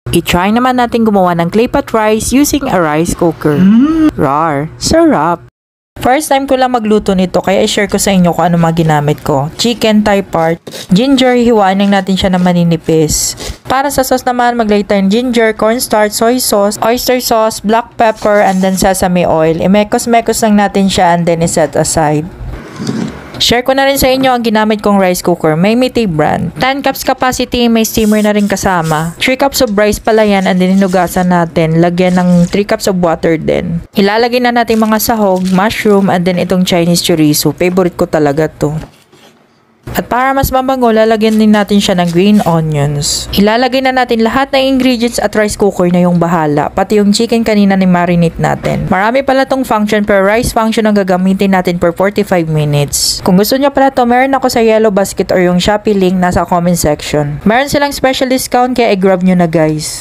I-try naman natin gumawa ng clay pot rice using a rice cooker. Rar, sarap! First time ko lang magluto nito kaya i-share ko sa inyo kung ano mga ginamit ko. Chicken thigh part, ginger, hiwain lang natin siya na maninipis. Para sa sauce naman, maglagay tayo ng ginger, cornstarch, soy sauce, oyster sauce, black pepper, and then sesame oil. Imekos-mekos lang natin siya and then iset aside. Share ko na rin sa inyo ang ginamit kong rice cooker. May Miti brand. 10 cups capacity, may steamer na rin kasama. 3 cups of rice pala yan and then hinugasan natin. Lagyan ng 3 cups of water din. Ilalagay na natin mga sahog, mushroom, and then itong Chinese chorizo. Favorite ko talaga to. At para mas mabango, lalagyan din natin siya ng green onions. Ilalagay na natin lahat ng ingredients at rice cooker na yung bahala. Pati yung chicken kanina ni marinate natin. Marami pala tong function pero rice function ang gagamitin natin per 45 minutes. Kung gusto nyo pala to, meron ako sa Yellow Basket or yung Shopee link nasa comment section. Meron silang special discount kaya i-grab nyo na guys.